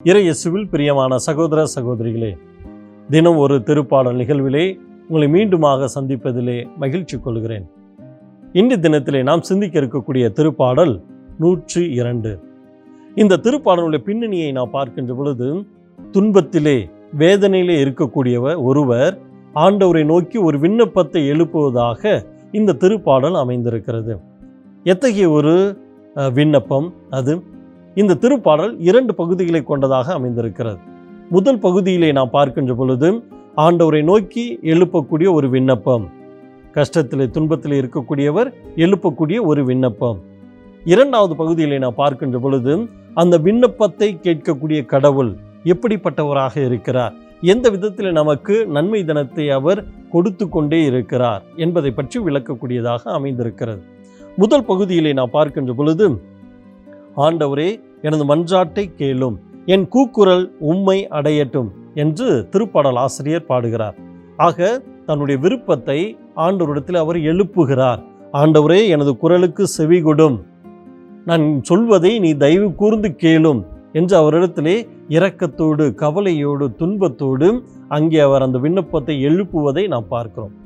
இறையேசுவில் பிரியமான சகோதர சகோதரிகளே, தினம் ஒரு திருப்பாடல் நிகழ்விலே உங்களை மீண்டுமாக சந்திப்பதிலே மகிழ்ச்சி கொள்கிறேன். இன்று தினத்திலே நாம் சிந்திக்க இருக்கக்கூடிய திருப்பாடல் 102. இந்த திருப்பாடலுடைய பின்னணியை நாம் பார்க்கின்ற பொழுது, துன்பத்திலே வேதனையிலே இருக்கக்கூடியவர் ஒருவர் ஆண்டவரை நோக்கி ஒரு விண்ணப்பத்தை எழுப்புவதாக இந்த திருப்பாடல் அமைந்திருக்கிறது. எத்தகைய ஒரு விண்ணப்பம் அது? இந்த திருப்பாடல் 2 பகுதிகளை கொண்டதாக அமைந்திருக்கிறது. முதல் பகுதியிலே நாம் பார்க்கின்ற பொழுது ஆண்டவரை நோக்கி எழுப்பக்கூடிய ஒரு விண்ணப்பம், கஷ்டத்திலே துன்பத்திலே இருக்கக்கூடியவர் எழுப்பக்கூடிய ஒரு விண்ணப்பம். இரண்டாவது பகுதியிலே நாம் பார்க்கின்ற பொழுது அந்த விண்ணப்பத்தை கேட்கக்கூடிய கடவுள் எப்படிப்பட்டவராக இருக்கிறார், எந்த விதத்தில் நமக்கு நன்மை தனத்தை அவர் கொடுத்து கொண்டே இருக்கிறார் என்பதை பற்றி விளக்கக்கூடியதாக அமைந்திருக்கிறது. முதல் பகுதியிலே நாம் பார்க்கின்ற பொழுது, ஆண்டவரே எனது மன்றாட்டை கேளும், என் கூக்குரல் உம்மை அடையட்டும் என்று திருப்பாடல் ஆசிரியர் பாடுகிறார். ஆக தன்னுடைய விருப்பத்தை ஆண்டவரிடத்தில் அவர் எழுப்புகிறார். ஆண்டவரே எனது குரலுக்கு செவி கொடும், நான் சொல்வதை நீ தயவு கூர்ந்து கேளும் என்று அவரிடத்திலே இரக்கத்தோடு கவலையோடு துன்பத்தோடு அங்கே அவர் அந்த விண்ணப்பத்தை எழுப்புவதை நாம் பார்க்கிறோம்.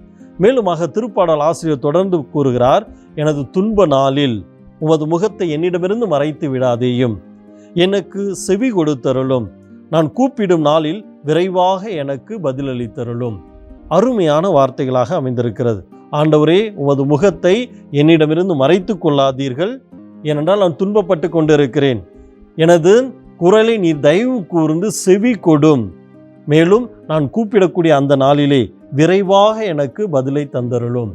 மேலுமாக திருப்பாடல் ஆசிரியர் தொடர்ந்து கூறுகிறார், எனது துன்ப நாளில் உமது முகத்தை என்னிடமிருந்து மறைத்து விடாதேயும், எனக்கு செவி கொடுத்தருளும், நான் கூப்பிடும் நாளில் விரைவாக எனக்கு பதிலளித்தருளும். அருமையான வார்த்தைகளாக அமைந்திருக்கிறது. ஆண்டவரே உமது முகத்தை என்னிடமிருந்து மறைத்து கொள்ளாதீர்கள், ஏனென்றால் நான் துன்பப்பட்டு கொண்டிருக்கிறேன். எனது குரலை நீர் தயவு கூர்ந்து செவி கொடும், மேலும் நான் கூப்பிடக்கூடிய அந்த நாளிலே விரைவாக எனக்கு பதிலை தந்தருளும்.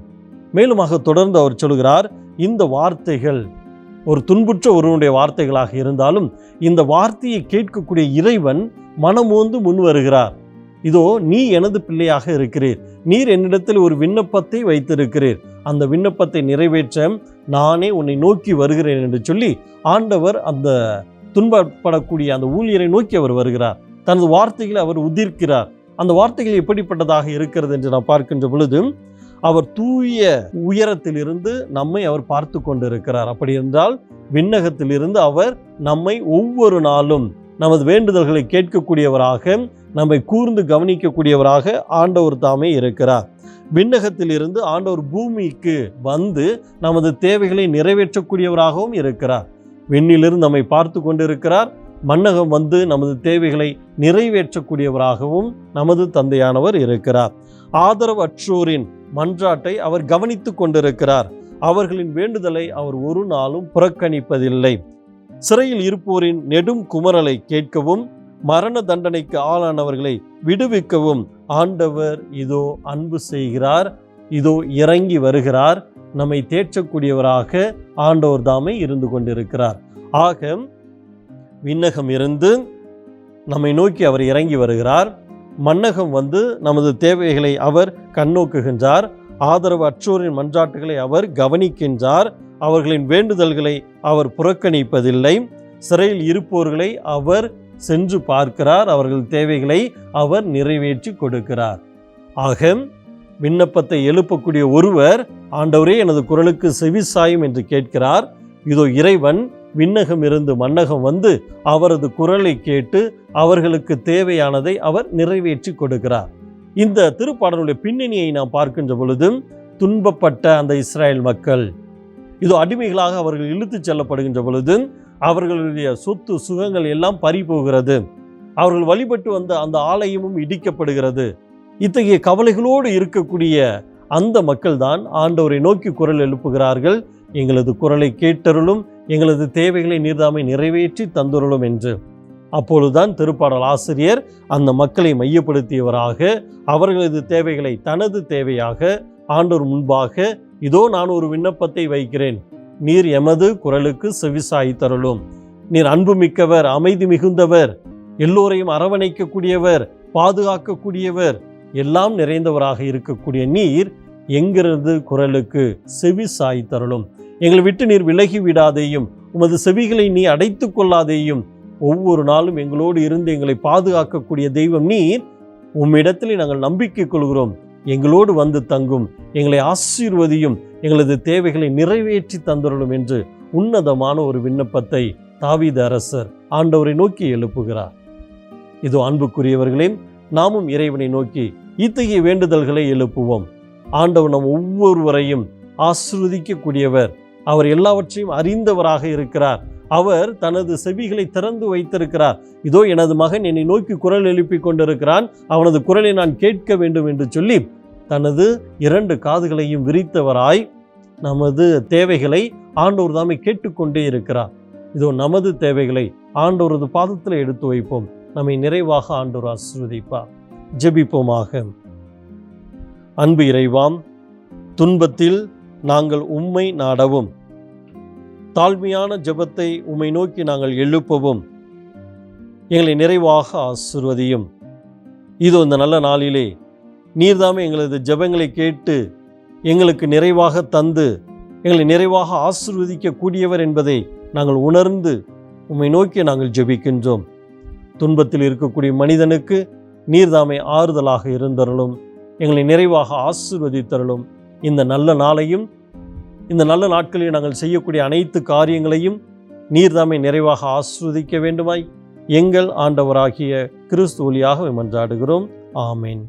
மேலுமாக தொடர்ந்து அவர் சொல்கிறார், இந்த வார்த்தைகள் ஒரு துன்புற்ற ஒருவனுடைய வார்த்தைகளாக இருந்தாலும் இந்த வார்த்தையை கேட்கக்கூடிய இறைவன் மனமோந்து முன் வருகிறார். இதோ நீ எனது பிள்ளையாக இருக்கிறீர், நீர் என்னிடத்தில் ஒரு விண்ணப்பத்தை வைத்திருக்கிறீர், அந்த விண்ணப்பத்தை நிறைவேற்ற நானே உன்னை நோக்கி வருகிறேன் என்று சொல்லி ஆண்டவர் அந்த துன்பப்படக்கூடிய அந்த ஊழியரை நோக்கி அவர் வருகிறார். தனது வார்த்தைகளை அவர் உதிர்க்கிறார். அந்த வார்த்தைகள் எப்படிப்பட்டதாக இருக்கிறது என்று நாம் பார்க்கின்ற பொழுது, அவர் தூய உயரத்திலிருந்து நம்மை அவர் பார்த்து கொண்டிருக்கிறார். அப்படி என்றால் விண்ணகத்திலிருந்து அவர் நம்மை ஒவ்வொரு நாளும் நமது வேண்டுதல்களை கேட்கக்கூடியவராக, நம்மை கூர்ந்து கவனிக்கக்கூடியவராக ஆண்டவர் தாமே இருக்கிறார். விண்ணகத்திலிருந்து ஆண்டவர் பூமிக்கு வந்து நமது தேவைகளை நிறைவேற்றக்கூடியவராகவும் இருக்கிறார். விண்ணிலிருந்து நம்மை பார்த்து கொண்டிருக்கிறார். மன்னகம் வந்து நமது தேவைகளை நிறைவேற்றக்கூடியவராகவும் நமது தந்தையானவர் இருக்கிறார். ஆதரவற்றோரின் மன்றாட்டை அவர் கவனித்து கொண்டிருக்கிறார். அவர்களின் வேண்டுதலை அவர் ஒரு நாளும் புறக்கணிப்பதில்லை. சிறையில் இருப்போரின் நெடும் குமரலை கேட்கவும், மரண தண்டனைக்கு ஆளானவர்களை விடுவிக்கவும் ஆண்டவர் இதோ அன்பு செய்கிறார், இதோ இறங்கி வருகிறார். நம்மை தேற்றக்கூடியவராக ஆண்டவர் தாமே இருந்து கொண்டிருக்கிறார். ஆக விண்ணகம் இருந்து நம்மை நோக்கி அவர் இறங்கி வருகிறார். மன்னகம் வந்து நமது தேவைகளை அவர் கண்ணோக்குகின்றார். ஆதரவு அற்றோரின் மன்றாட்டுகளை அவர் கவனிக்கின்றார். அவர்களின் வேண்டுதல்களை அவர் புறக்கணிப்பதில்லை. சிறையில் இருப்போர்களை அவர் சென்று பார்க்கிறார். அவர்கள் தேவைகளை அவர் நிறைவேற்றி கொடுக்கிறார். ஆக விண்ணப்பத்தை எழுப்பக்கூடிய ஒருவர், ஆண்டவரே எனது குரலுக்கு செவிசாயும் என்று கேட்கிறார். இதோ இறைவன் விண்ணகம் இருந்து மன்னகம் வந்து அவரது குரலை கேட்டு அவர்களுக்கு தேவையானதை அவர் நிறைவேற்றி கொடுக்கிறார். இந்த திருப்பாடலுடைய பின்னணியை நாம் பார்க்கின்ற பொழுது, துன்பப்பட்ட அந்த இஸ்ராயல் மக்கள் இதோ அடிமைகளாக அவர்கள் இழுத்துச் செல்லப்படுகின்ற பொழுது அவர்களுடைய சொத்து சுகங்கள் எல்லாம் பறி போகிறது. அவர்கள் வழிபட்டு வந்த அந்த ஆலயமும் இடிக்கப்படுகிறது. இத்தகைய கவலைகளோடு இருக்கக்கூடிய அந்த மக்கள் தான் ஆண்டவரை நோக்கி குரல் எழுப்புகிறார்கள், எங்களது குரலை கேட்டருளும், எங்களது தேவைகளை நீர்தாமை நிறைவேற்றி தந்துருளும் என்று. அப்பொழுதுதான் திருப்பாடல் ஆசிரியர் அந்த மக்களை மையப்படுத்தியவராக அவர்களது தேவைகளை தனது தேவையாக ஆண்டவர் முன்பாக, இதோ நான் ஒரு விண்ணப்பத்தை வைக்கிறேன், நீர் எமது குரலுக்கு செவிசாய் தருளும், நீர் அன்பு மிக்கவர், அமைதி மிகுந்தவர், எல்லோரையும் அரவணைக்கக்கூடியவர், பாதுகாக்கக்கூடியவர், எல்லாம் நிறைந்தவராக இருக்கக்கூடிய நீர் எங்கிறது குரலுக்கு செவிசாய் தருளும், எங்களை விட்டு நீர் விலகி விடாதேயும், உமது செவிகளை நீ அடைத்து கொள்ளாதேயும், ஒவ்வொரு நாளும் எங்களோடு இருந்து எங்களை பாதுகாக்கக்கூடிய தெய்வம் நீர், உம்மிடத்தில் நாங்கள் நம்பிக்கை கொள்கிறோம், எங்களோடு வந்து தங்கும், எங்களை ஆசீர்வதியும், எங்களது தேவைகளை நிறைவேற்றி தந்துள்ளோம் என்று உன்னதமான ஒரு விண்ணப்பத்தை தாவீது அரசர் ஆண்டவரை நோக்கி எழுப்புகிறார். இதோ அன்புக்குரியவர்களே, நாமும் இறைவனை நோக்கி இத்தகைய வேண்டுதல்களை எழுப்புவோம். ஆண்டவர் நம் ஒவ்வொருவரையும் ஆசீர்வதிக்கக்கூடியவர். அவர் எல்லாவற்றையும் அறிந்தவராக இருக்கிறார். அவர் தனது செவிகளை திறந்து வைத்திருக்கிறார். இதோ எனது மகன் என்னை நோக்கி குரல் எழுப்பி கொண்டிருக்கிறான், அவனது குரலை நான் கேட்க வேண்டும் என்று சொல்லி தனது 2 காதுகளையும் விரித்தவராய் நமது தேவைகளை ஆண்டவர் தாமே கேட்டுக்கொண்டே இருக்கிறார். இதோ நமது தேவைகளை ஆண்டவரது பாதத்தில் எடுத்து வைப்போம். நம்மை நிறைவாக ஆண்டவர் ஆசீர்வதிப்பார். ஜெபிப்போமாக. அன்பு இறைவாம், துன்பத்தில் நாங்கள் உம்மை நாடவும், தாழ்மையான ஜெபத்தை உம்மை நோக்கி நாங்கள் எழுப்பவும் எங்களை நிறைவாக ஆசீர்வதியும். இதோ இந்த நல்ல நாளிலே நீர்தாமே எங்களது ஜெபங்களை கேட்டு எங்களுக்கு நிறைவாக தந்து எங்களை நிறைவாக ஆசீர்வதிக்கக்கூடியவர் என்பதை நாங்கள் உணர்ந்து உம்மை நோக்கி நாங்கள் ஜெபிக்கின்றோம். துன்பத்தில் இருக்கக்கூடிய மனிதனுக்கு நீர்தாமே ஆறுதலாக இருந்தருளும், எங்களை நிறைவாக ஆசீர்வதித்தருளும். இந்த நல்ல நாளையும் இந்த நல்ல நாட்களில் நாங்கள் செய்யக்கூடிய அனைத்து காரியங்களையும் நீர்தாமே நிறைவாக ஆசீர்வதிக்க வேண்டுமாய் எங்கள் ஆண்டவராகிய கிறிஸ்து வழியாக மன்றாடுகிறோம். ஆமேன்.